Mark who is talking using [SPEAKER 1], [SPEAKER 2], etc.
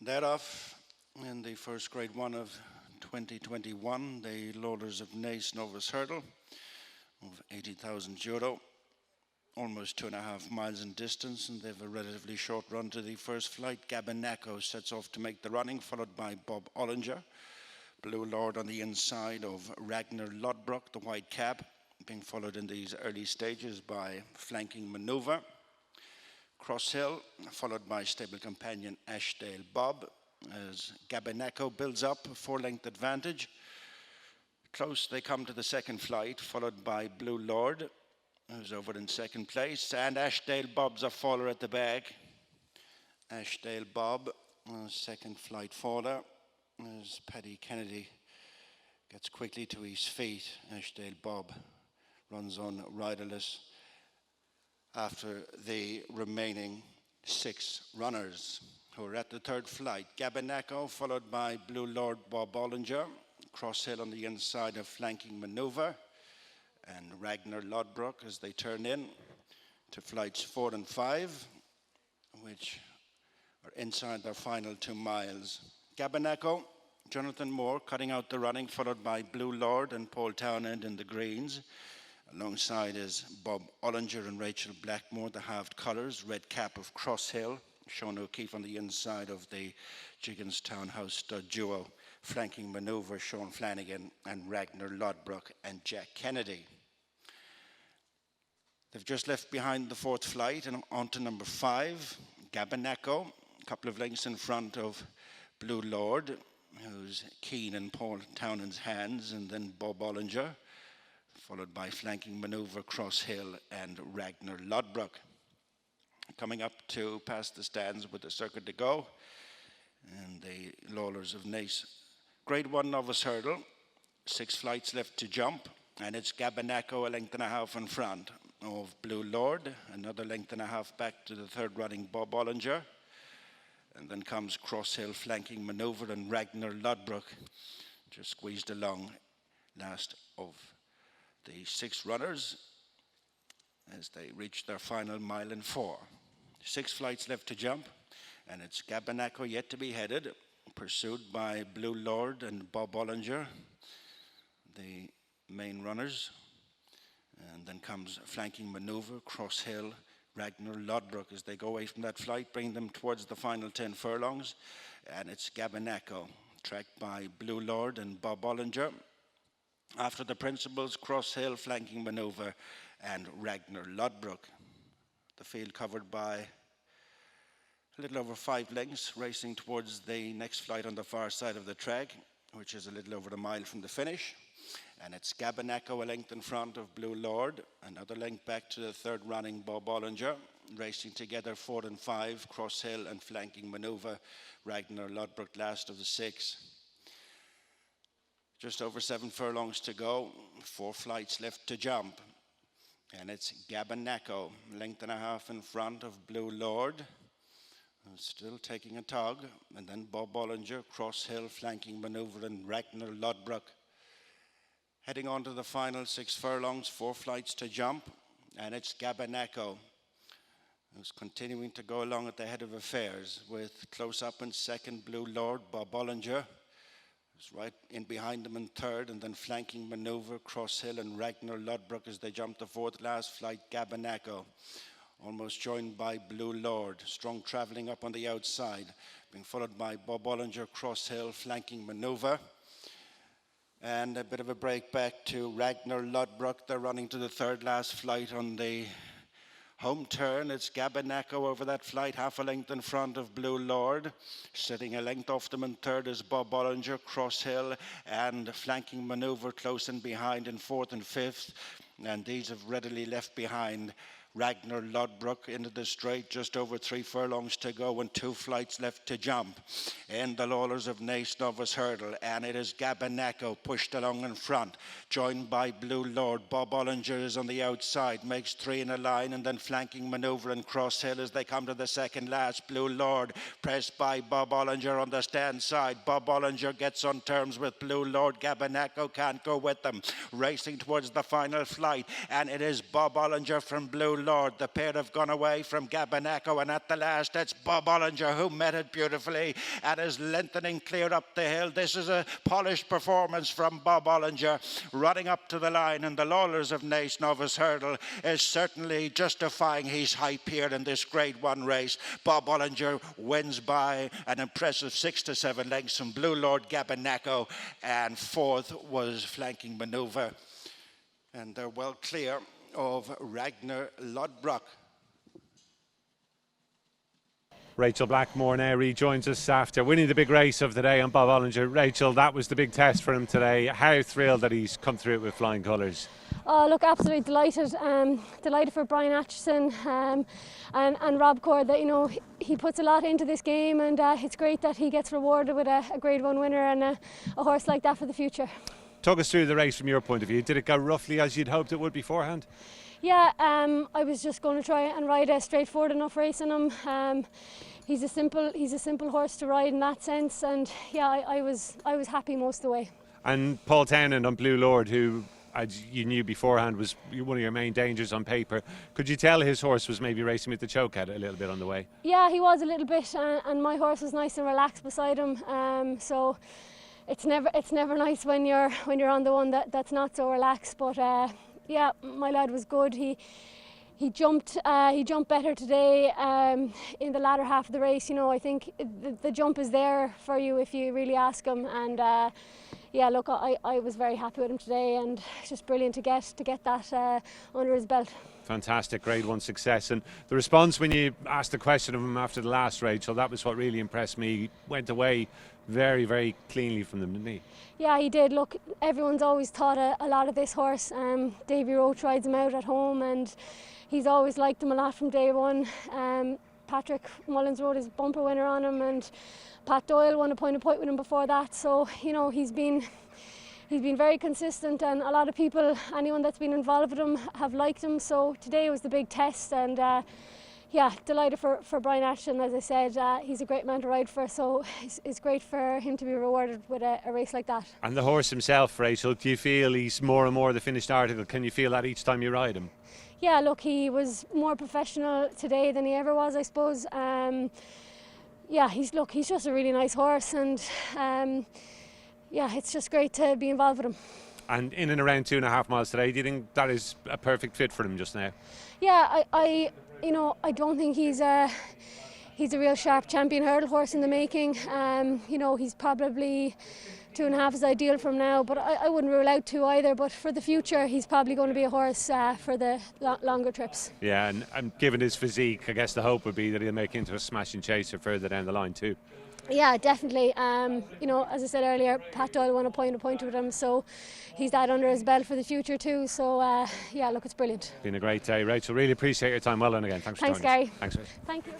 [SPEAKER 1] Thereof, in the first Grade 1 of 2021, the Lawlors of Naas Novice Hurdle of €80,000, almost 2.5 miles in distance, and they have a relatively short run to the first flight. Gabanaco sets off to make the running, followed by Bob Olinger. Blue Lord on the inside of Rachael Blackmore, the white cap, being followed in these early stages by Flanking Maneuver. Cross Hill, followed by stable companion Ashdale Bob, as Gabanaco builds up a 4-length advantage. Close they come to the second flight, followed by Blue Lord, who's over in second place, and Ashdale Bob's a faller at the back. Ashdale Bob, second flight faller, as Paddy Kennedy gets quickly to his feet. Ashdale Bob runs on riderless after the remaining 6 runners who are at the third flight. Gabanaco, followed by Blue Lord Bob Olinger. Cross Hill on the inside of Flanking Maneuver, and Rachael Blackmore as they turn in to flights 4 and 5, which are inside their final 2 miles. Gabanaco, Jonathan Moore cutting out the running, followed by Blue Lord and Paul Townend in the greens. Alongside is Bob Olinger and Rachael Blackmore, the halved colours. Red cap of Cross Hill, Sean O'Keefe on the inside of the Jiggins Townhouse stud duo. Flanking Maneuver, Sean Flanagan and Rachael Blackmore and Jack Kennedy. They've just left behind the 4th flight and on to number 5, Gabanaco, a couple of lengths in front of Blue Lord, who's keen in Paul Townend's hands, and then Bob Olinger, followed by Flanking Maneuver, Cross Hill and Rachael Blackmore. Coming up to past the stands with the circuit to go, and the Lawlors of Naas Grade 1 Novice Hurdle, 6 flights left to jump, and it's Gabanaco a length and a half in front of Blue Lord, another length and a half back to the third running Bob Olinger, and then comes Cross Hill, Flanking Maneuver and Rachael Blackmore, just squeezed along last of the 6 runners as they reach their final 1 mile and 4. 6 flights left to jump, and it's Gabanaco yet to be headed, pursued by Blue Lord and Bob Olinger, the main runners. And then comes Flanking Maneuver, Cross Hill, Rachael Blackmore as they go away from that flight, bringing them towards the final 10 furlongs. And it's Gabanaco, tracked by Blue Lord and Bob Olinger. After the principals, Cross Hill, Flanking Maneuver and Rachael Blackmore. The field covered by a little over 5 lengths, racing towards the next flight on the far side of the track, which is a little over 1 mile from the finish. And it's Gabanaco a length in front of Blue Lord, another length back to the third running Bob Olinger, racing together 4 and 5, Cross Hill and Flanking Maneuver, Rachael Blackmore last of the 6. Just over 7 furlongs to go, 4 flights left to jump. And it's Gabanaco, length and a half in front of Blue Lord, who's still taking a tug, and then Bob Olinger, Cross Hill, Flanking Maneuver and Rachael Blackmore. Heading on to the final 6 furlongs, 4 flights to jump, and it's Gabanaco, who's continuing to go along at the head of affairs, with close up in second Blue Lord, Bob Olinger, who's right in behind them in third, and then Flanking Maneuver, Cross Hill and Rachael Blackmore as they jump the 4th last flight, Gabanaco, almost joined by Blue Lord, strong travelling up on the outside, being followed by Bob Olinger, Cross Hill, Flanking Maneuver. And a bit of a break back to Rachael Blackmore. They're running to the 3rd last flight on the home turn. It's Gabanaco over that flight, half a length in front of Blue Lord. Sitting a length off them in 3rd is Bob Olinger, Cross Hill and Flanking Maneuver close in behind in 4th and 5th. And these have readily left behind Rachael Blackmore into the straight, just over 3 furlongs to go and 2 flights left to jump in the Lawlors of Naas Novice Hurdle. And it is Gabanaco pushed along in front, joined by Blue Lord. Bob Olinger is on the outside, makes 3 in a line, and then Flanking Maneuver and Cross Hill as they come to the 2nd last. Blue Lord pressed by Bob Olinger on the stand side. Bob Olinger gets on terms with Blue Lord. Gabanaco can't go with them, racing towards the final flight, and it is Bob Olinger from Blue Lord. The pair have gone away from Gabanaco, and at the last it's Bob Olinger who met it beautifully and is lengthening clear up the hill. This is a polished performance from Bob Olinger, running up to the line, and the Lawlors of Naas Novice Hurdle is certainly justifying his hype here in this Grade 1 race. Bob Olinger wins by an impressive 6 to 7 lengths from Blue Lord Gabanaco, and fourth was Flanking Maneuver. And they're well clear of Ragnar Lodbrok.
[SPEAKER 2] Rachael Blackmore now rejoins us after winning the big race of the day on Bob Olinger. Rachael, that was the big test for him today. How thrilled that he's come through it with flying colours.
[SPEAKER 3] Oh, look, absolutely delighted. Delighted for Brian Atchison and Rob Cord that, you know, he puts a lot into this game, and it's great that he gets rewarded with a Grade 1 winner and a horse like that for the future.
[SPEAKER 2] Talk us through the race from your point of view. Did it go roughly as you'd hoped it would beforehand?
[SPEAKER 3] Yeah, I was just going to try and ride a straightforward enough race on him. He's a simple horse to ride in that sense, and yeah, I was happy most of the way.
[SPEAKER 2] And Paul Townend on Blue Lord, who, as you knew beforehand, was one of your main dangers on paper. Could you tell his horse was maybe racing with the choke at it a little bit on the way? Yeah,
[SPEAKER 3] he was a little bit, and my horse was nice and relaxed beside him. So it's never nice when you're on the one that's not so relaxed. But yeah, my lad was good. He jumped better today in the latter half of the race. You know, I think the jump is there for you if you really ask him. And yeah, look, I was very happy with him today, and it's just brilliant to get that under his belt.
[SPEAKER 2] Fantastic, Grade 1 success. And the response when you asked the question of him after the last, Rachel, that was what really impressed me. He went away very, very cleanly from them, didn't he? Yeah,
[SPEAKER 3] he did. Look, everyone's always thought a lot of this horse. Davy Roach rides him out at home, and he's always liked him a lot from day one. Patrick Mullins rode his bumper winner on him, and Pat Doyle won a point with him before that. So, you know, he's been very consistent, and a lot of people, anyone that's been involved with him, have liked him. So today was the big test, and yeah, delighted for Brian Ashton. As I said, he's a great man to ride for, so it's great for him to be rewarded with a race like that.
[SPEAKER 2] And the horse himself, Rachel, do you feel he's more and more the finished article? Can you feel that each time you ride him?
[SPEAKER 3] Yeah, look, he was more professional today than he ever was, I suppose. Yeah, he's just a really nice horse, and yeah, it's just great to be involved with him.
[SPEAKER 2] And in and around 2.5 miles today, do you think that is a perfect fit for him just now?
[SPEAKER 3] Yeah, I don't think he's a real sharp champion hurdle horse in the making. You know, he's probably 2.5 is ideal from now, but I wouldn't rule out 2 either. But for the future, he's probably going to be a horse for the longer trips.
[SPEAKER 2] Yeah, and given his physique, I guess the hope would be that he'll make into a smashing chaser further down the line too.
[SPEAKER 3] Yeah, definitely. You know, as I said earlier, Pat Doyle won a point with him, so he's that under his belt for the future too. So yeah, look, it's brilliant.
[SPEAKER 2] Been a great day, Rachel. Really appreciate your time. Well done again. Thanks for joining us.
[SPEAKER 3] Gary.
[SPEAKER 2] Thanks, Rachel.
[SPEAKER 3] Thank you.